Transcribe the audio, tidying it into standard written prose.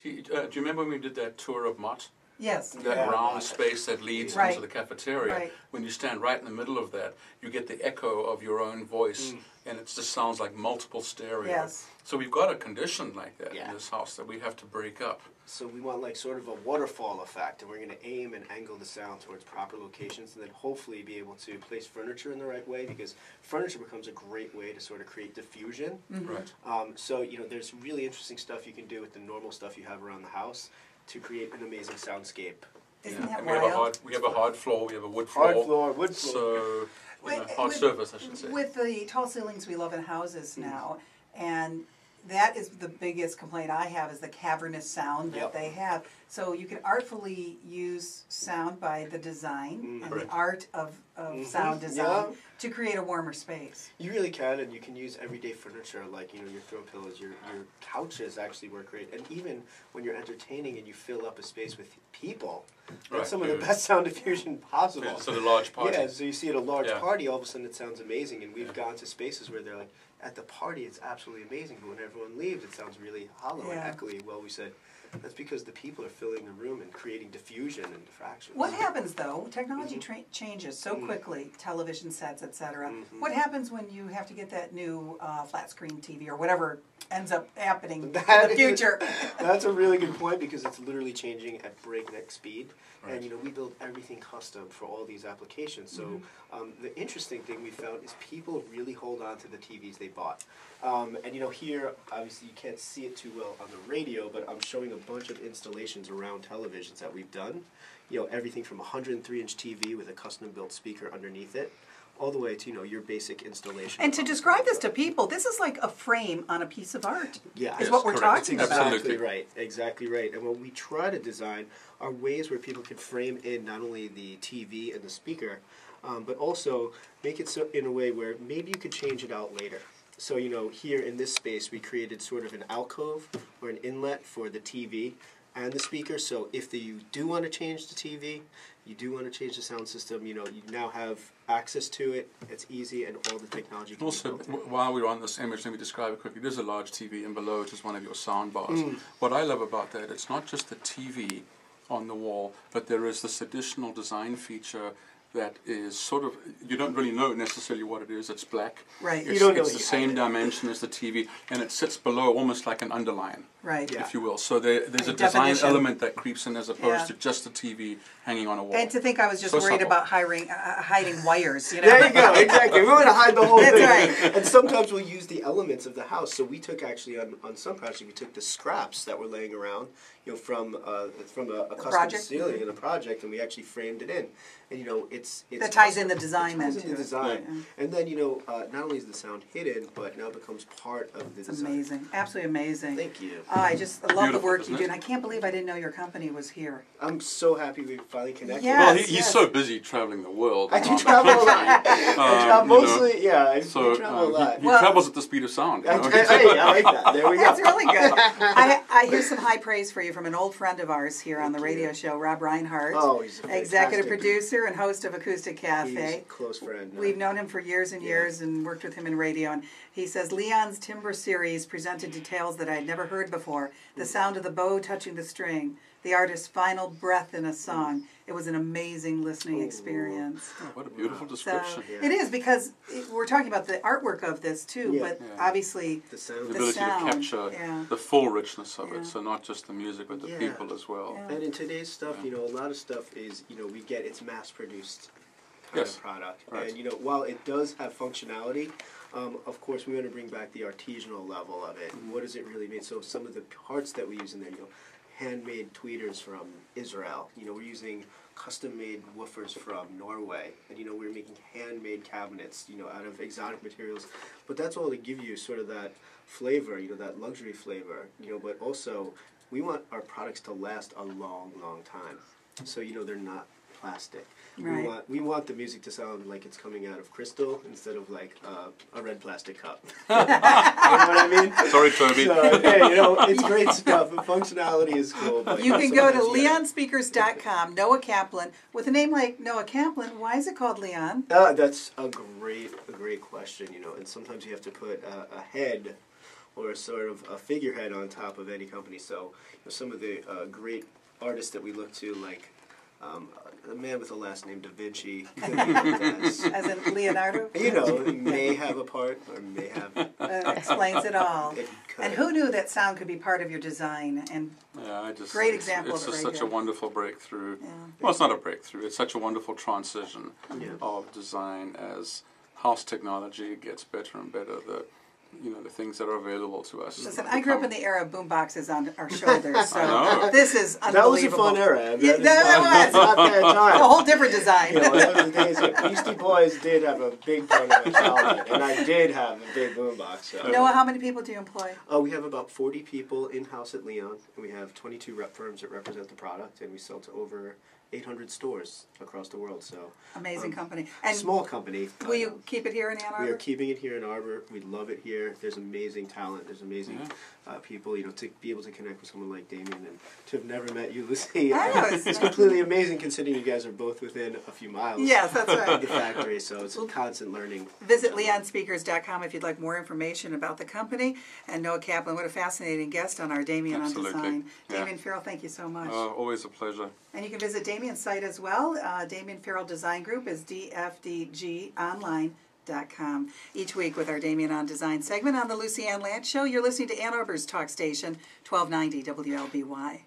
Do you remember when we did that tour of Mott? Yes. That round space that leads Right. into the cafeteria. Right. When you stand right in the middle of that, you get the echo of your own voice, and it just sounds like multiple stereo. Yes. So we've got a condition like that Yeah. in this house that we have to break up. So we want like sort of a waterfall effect, and we're going to aim and angle the sound towards proper locations, and then hopefully be able to place furniture in the right way, because furniture becomes a great way to sort of create diffusion. Right. So there's really interesting stuff you can do with the normal stuff you have around the house to create an amazing soundscape. Isn't that And we have a wild? hard floor, we have a wood floor. Hard floor, wood floor. So, hard surface, I should say. With the tall ceilings we love in houses now, and that is the biggest complaint I have, is the cavernous sound that Yep. they have. So you can artfully use sound by the design and Right. the art of sound design Yeah. to create a warmer space. You really can, and you can use everyday furniture like your throw pillows, your couches actually work great, and even when you're entertaining and you fill up a space with people, that's Right. some of the best sound diffusion possible. Yeah, so the large party. Yeah, so you see at a large Yeah. party, all of a sudden it sounds amazing, and we've gone to spaces where they're like, at the party it's absolutely amazing, but when everyone leaves it sounds really hollow Yeah. and echoey. Well, we said, that's because the people are filling the room and creating diffusion and diffraction. What happens though? Technology changes so quickly, television sets, etc. What happens when you have to get that new flat screen TV or whatever ends up happening in the future? That's a really good point, because it's literally changing at breakneck speed. Right. And we build everything custom for all these applications. So the interesting thing we found is people really hold on to the TVs they bought. And here, obviously you can't see it too well on the radio, but I'm showing a bunch of installations around televisions that we've done. Everything from a 103-inch TV with a custom-built speaker underneath it, all the way to your basic installation. And to describe this to people, this is like a frame on a piece of art. Yeah, is Yes, what we're correct. talking That's about. exactly Absolutely. right. Exactly right. And what we try to design are ways where people can frame in not only the TV and the speaker, but also make it so in a way where maybe you could change it out later. So here in this space, we created sort of an alcove or an inlet for the TV and the speaker. So if you do want to change the TV, you do want to change the sound system, you now have access to it. It's easy, and all the technology can Also, be built in. while we're on this image, let me describe it quickly. There's a large TV, and below it is one of your sound bars. What I love about that, it's not just the TV on the wall, but there is this additional design feature that is sort of, you don't really know necessarily what it is. It's black. Right. It's, You don't know it's you the have same it. dimension as the TV, and it sits below almost like an underline, Right. Yeah. if you will. So there's a Like design definition. element that creeps in as opposed Yeah. to just the TV hanging on a wall. And to think I was just So worried subtle. about hiding wires, There you go, exactly. We want to hide the whole That's thing. right. And sometimes we'll use the elements of the house. So we took actually on some projects, we took the scraps that were laying around, from a custom project? ceiling in a project, and we actually framed it in. And it's That ties in the design it then, ties in too. the design. Yeah. And then not only is the sound hidden, but now becomes part of the It's design. amazing, absolutely amazing. Thank you. I just love the Beautiful, work isn't you do, it? and I can't believe I didn't know your company was here. I'm so happy we finally connected. Yeah. Well, Yes, he's yes. so busy traveling the world. I do travel a lot. I travel mostly, I So travel a lot. he Well- travels at the speed of sound. You know? Hey, I like that. There we go. That's really good. I hear some high praise for you from an old friend of ours here on the Thank you. radio show, Rob Reinhardt. Oh, he's a executive fantastic- producer and host of Acoustic He's Cafe. a close friend. We've known him for years and Yeah. years and worked with him in radio. And he says Leon's timbre series presented details that I had never heard before. The sound of the bow touching the string, the artist's final breath in a song. It was an amazing listening experience. Oh, what a beautiful So description. Yeah. it is, because we're talking about the artwork of this too, Yeah. but Yeah. obviously The sound. The the ability sound, to capture yeah. the full richness of Yeah. it, so not just the music, but the Yeah. people as well. Yeah. And in today's stuff, a lot of stuff is, we get it's mass-produced kind Yes. of product. Right. And, while it does have functionality, of course, we want to bring back the artisanal level of it. What does it really mean? So some of the parts that we use in there, handmade tweeters from Israel. We're using custom-made woofers from Norway. And, we're making handmade cabinets, out of exotic materials. But that's all to give you sort of that flavor, that luxury flavor. But also, we want our products to last a long, long time. So, they're not plastic. Right. We want the music to sound like it's coming out of crystal instead of like a red plastic cup. You know what I mean? Sorry, Toby. So, hey, it's great stuff. The functionality is cool. But you can go to sometimes, leonspeakers.com, Noah Kaplan. With a name like Noah Kaplan, why is it called Leon? That's a great question, and sometimes you have to put a head or sort of a figurehead on top of any company. So some of the great artists that we look to, like a man with a last name Da Vinci, could be looked as in Leonardo. may have a part or may have. Explains it all. It could. And who knew that sound could be part of your design? And great example it's of it just right such here. a wonderful breakthrough. Yeah. Well, it's not a breakthrough. It's such a wonderful transition Yeah. of design as house technology gets better and better. The things that are available to us. Listen, I grew up in the era of boom boxes on our shoulders, so I know. this is That was a unbelievable. fun era. Yeah, That that is not bad a time. whole different design. Those are the days that Beastie Boys did have a big part of my childhood, and I did have a big boombox. So. Noah, how many people do you employ? We have about 40 people in-house at Leon, and we have 22 rep firms that represent the product, and we sell to over 800 stores across the world. So Amazing company. And small company. will you keep it here in Ann Arbor? We are keeping it here in Arbor. We love it here. There's amazing talent. There's amazing people. To be able to connect with someone like Damian and to have never met you, Lucy. It's completely amazing considering you guys are both within a few miles. Yes, that's right. Of the factory, so it's constant learning. Visit leonspeakers.com if you'd like more information about the company. And Noah Kaplan, what a fascinating guest on our Damian on Design. Damian Farrell, thank you so much. Always a pleasure. And you can visit Damian's site as well. Damian Farrell Design Group is dfdgonline.com. Each week with our Damian on Design segment on the Lucy Ann Lance Show, you're listening to Ann Arbor's talk station, 1290 WLBY.